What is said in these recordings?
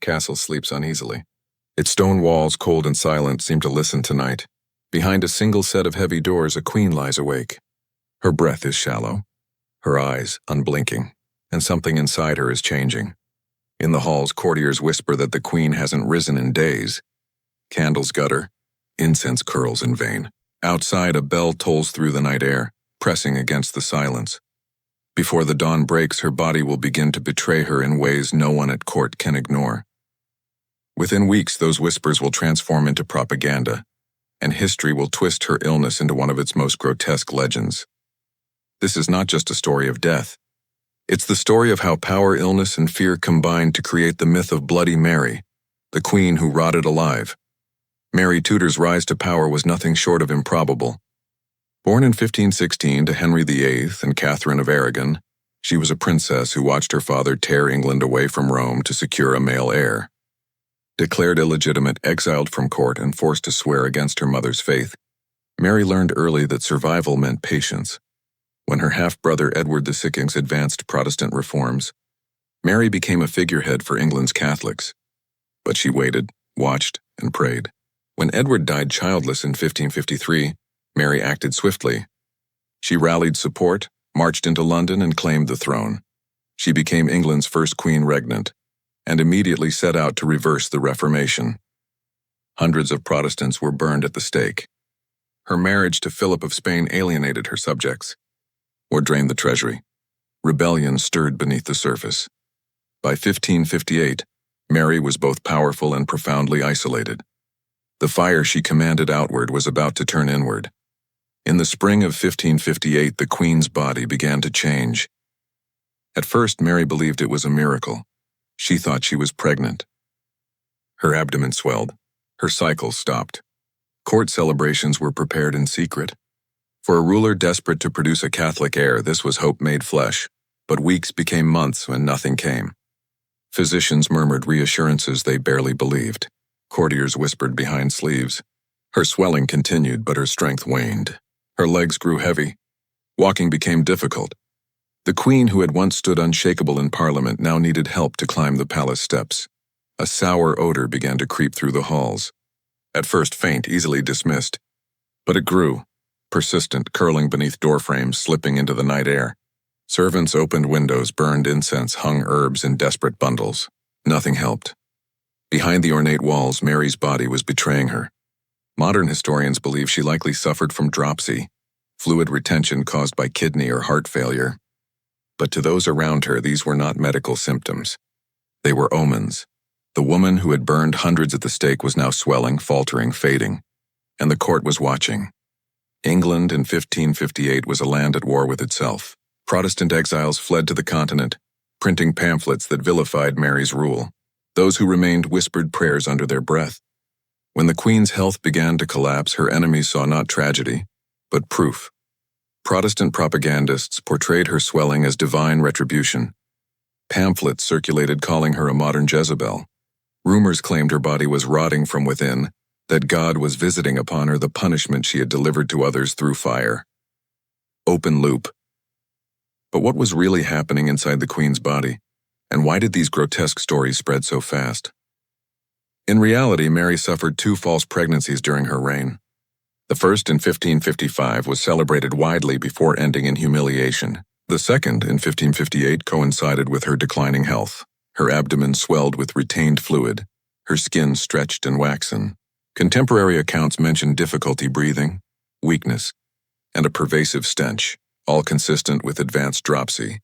castle sleeps uneasily. Its stone walls, cold and silent, seem to listen tonight. Behind a single set of heavy doors, a queen lies awake. Her breath is shallow, her eyes unblinking, and something inside her is changing. In the halls, courtiers whisper that the queen hasn't risen in days. Candles gutter, incense curls in vain. Outside, a bell tolls through the night air, pressing against the silence. Before the dawn breaks, her body will begin to betray her in ways no one at court can ignore. Within weeks, those whispers will transform into propaganda, and history will twist her illness into one of its most grotesque legends. This is not just a story of death. It's the story of how power, illness, and fear combined to create the myth of Bloody Mary, the queen who rotted alive. Mary Tudor's rise to power was nothing short of improbable. Born in 1516 to Henry VIII and Catherine of Aragon, she was a princess who watched her father tear England away from Rome to secure a male heir. Declared illegitimate, exiled from court, and forced to swear against her mother's faith, Mary learned early that survival meant patience. When her half-brother Edward VI advanced Protestant reforms, Mary became a figurehead for England's Catholics. But she waited, watched, and prayed. When Edward died childless in 1553, Mary acted swiftly. She rallied support, marched into London, and claimed the throne. She became England's first queen regnant, and immediately set out to reverse the Reformation. Hundreds of Protestants were burned at the stake. Her marriage to Philip of Spain alienated her subjects, or drained the treasury. Rebellion stirred beneath the surface. By 1558, Mary was both powerful and profoundly isolated. The fire she commanded outward was about to turn inward. In the spring of 1558, the Queen's body began to change. At first, Mary believed it was a miracle. She thought she was pregnant. Her abdomen swelled. Her cycles stopped. Court celebrations were prepared in secret. For a ruler desperate to produce a Catholic heir, this was hope made flesh. But weeks became months when nothing came. Physicians murmured reassurances they barely believed. Courtiers whispered behind sleeves. Her swelling continued, but her strength waned. Her legs grew heavy. Walking became difficult. The queen, who had once stood unshakable in Parliament, now needed help to climb the palace steps. A sour odor began to creep through the halls. At first faint, easily dismissed. But it grew, persistent, curling beneath doorframes, slipping into the night air. Servants opened windows, burned incense, hung herbs in desperate bundles. Nothing helped. Behind the ornate walls, Mary's body was betraying her. Modern historians believe she likely suffered from dropsy, fluid retention caused by kidney or heart failure. But to those around her, these were not medical symptoms. They were omens. The woman who had burned hundreds at the stake was now swelling, faltering, fading. And the court was watching. England in 1558 was a land at war with itself. Protestant exiles fled to the continent, printing pamphlets that vilified Mary's rule. Those who remained whispered prayers under their breath. When the Queen's health began to collapse, her enemies saw not tragedy, but proof. Protestant propagandists portrayed her swelling as divine retribution. Pamphlets circulated calling her a modern Jezebel. Rumors claimed her body was rotting from within, that God was visiting upon her the punishment she had delivered to others through fire. Open loop. But what was really happening inside the Queen's body? And why did these grotesque stories spread so fast? In reality, Mary suffered 2 false pregnancies during her reign. The first, in 1555, was celebrated widely before ending in humiliation. The second, in 1558, coincided with her declining health. Her abdomen swelled with retained fluid, her skin stretched and waxen. Contemporary accounts mention difficulty breathing, weakness, and a pervasive stench, all consistent with advanced dropsy.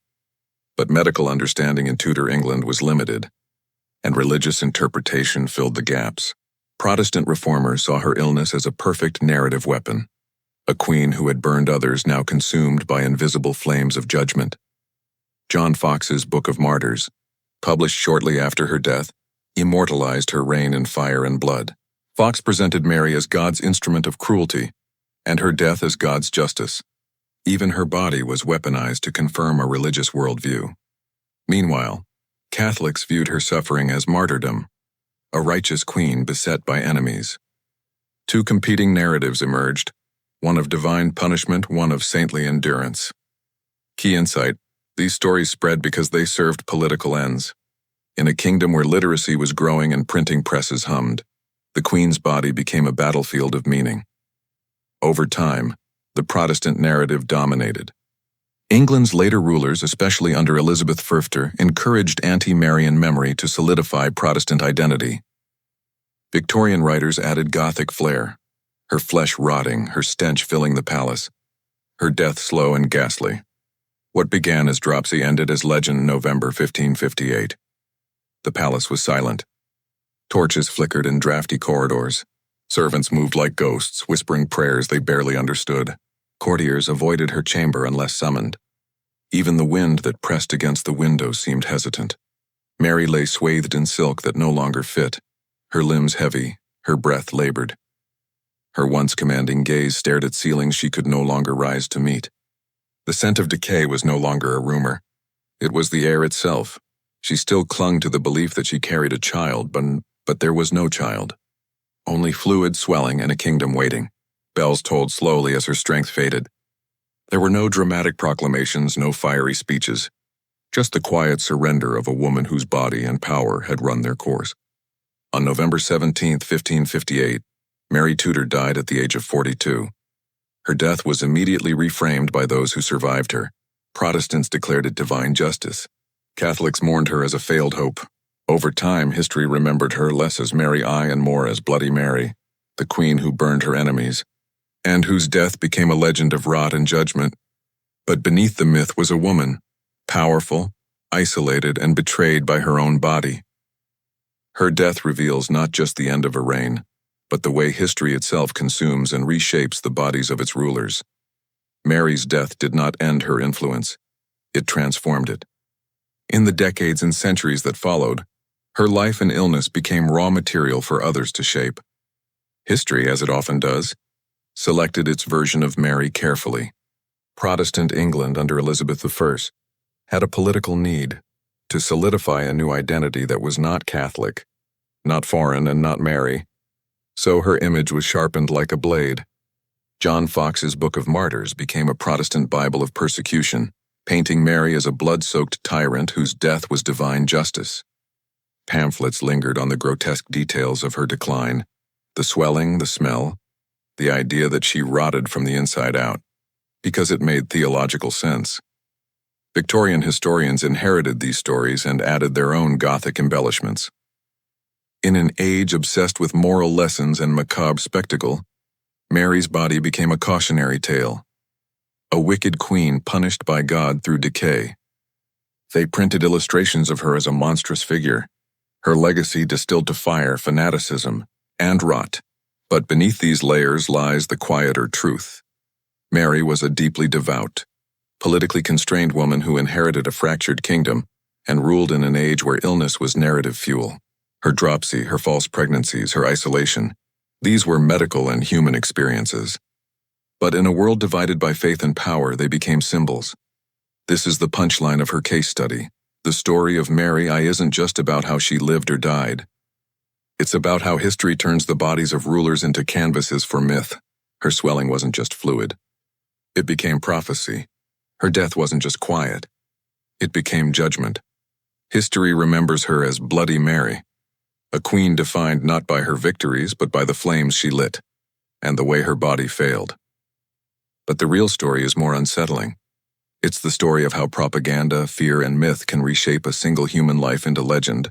But medical understanding in Tudor England was limited, and religious interpretation filled the gaps. Protestant reformers saw her illness as a perfect narrative weapon, a queen who had burned others now consumed by invisible flames of judgment. John Fox's Book of Martyrs, published shortly after her death, immortalized her reign in fire and blood. Fox presented Mary as God's instrument of cruelty, and her death as God's justice. Even her body was weaponized to confirm a religious worldview. Meanwhile, Catholics viewed her suffering as martyrdom, a righteous queen beset by enemies. 2 competing narratives emerged, one of divine punishment, one of saintly endurance. Key insight: these stories spread because they served political ends. In a kingdom where literacy was growing and printing presses hummed, the Queen's body became a battlefield of meaning. Over time, the Protestant narrative dominated. England's later rulers, especially under Elizabeth I, encouraged anti-Marian memory to solidify Protestant identity. Victorian writers added Gothic flair, her flesh rotting, her stench filling the palace, her death slow and ghastly. What began as dropsy ended as legend. November 1558. The palace was silent. Torches flickered in drafty corridors. Servants moved like ghosts, whispering prayers they barely understood. Courtiers avoided her chamber unless summoned. Even the wind that pressed against the window seemed hesitant. Mary lay swathed in silk that no longer fit, her limbs heavy, her breath labored. Her once commanding gaze stared at ceilings she could no longer rise to meet. The scent of decay was no longer a rumor. It was the air itself. She still clung to the belief that she carried a child, but there was no child. Only fluid swelling and a kingdom waiting. Bells tolled slowly as her strength faded. There were no dramatic proclamations, no fiery speeches, just the quiet surrender of a woman whose body and power had run their course. On November 17, 1558, Mary Tudor died at the age of 42. Her death was immediately reframed by those who survived her. Protestants declared it divine justice. Catholics mourned her as a failed hope. Over time, history remembered her less as Mary I and more as Bloody Mary, the queen who burned her enemies, and whose death became a legend of rot and judgment. But beneath the myth was a woman, powerful, isolated, and betrayed by her own body. Her death reveals not just the end of a reign, but the way history itself consumes and reshapes the bodies of its rulers. Mary's death did not end her influence. It transformed it. In the decades and centuries that followed, her life and illness became raw material for others to shape. History, as it often does, selected its version of Mary carefully. Protestant England under Elizabeth I had a political need to solidify a new identity that was not Catholic, not foreign, and not Mary. So her image was sharpened like a blade. John Fox's Book of Martyrs became a Protestant Bible of persecution, painting Mary as a blood-soaked tyrant whose death was divine justice. Pamphlets lingered on the grotesque details of her decline, the swelling, the smell, the idea that she rotted from the inside out, because it made theological sense. Victorian historians inherited these stories and added their own Gothic embellishments. In an age obsessed with moral lessons and macabre spectacle, Mary's body became a cautionary tale, a wicked queen punished by God through decay. They printed illustrations of her as a monstrous figure, her legacy distilled to fire, fanaticism, and rot. But beneath these layers lies the quieter truth. Mary was a deeply devout, politically constrained woman who inherited a fractured kingdom and ruled in an age where illness was narrative fuel. Her dropsy, her false pregnancies, her isolation, these were medical and human experiences. But in a world divided by faith and power, they became symbols. This is the punchline of her case study. The story of Mary I isn't just about how she lived or died. It's about how history turns the bodies of rulers into canvases for myth. Her swelling wasn't just fluid. It became prophecy. Her death wasn't just quiet. It became judgment. History remembers her as Bloody Mary, a queen defined not by her victories but by the flames she lit, and the way her body failed. But the real story is more unsettling. It's the story of how propaganda, fear, and myth can reshape a single human life into legend.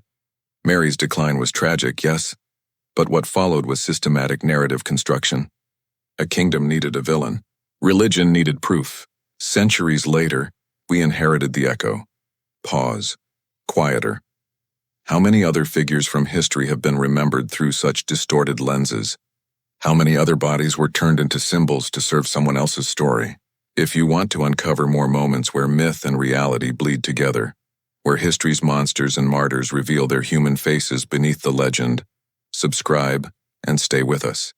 Mary's decline was tragic, yes, but what followed was systematic narrative construction. A kingdom needed a villain. Religion needed proof. Centuries later, we inherited the echo. Pause. Quieter. How many other figures from history have been remembered through such distorted lenses? How many other bodies were turned into symbols to serve someone else's story? If you want to uncover more moments where myth and reality bleed together, where history's monsters and martyrs reveal their human faces beneath the legend, subscribe and stay with us.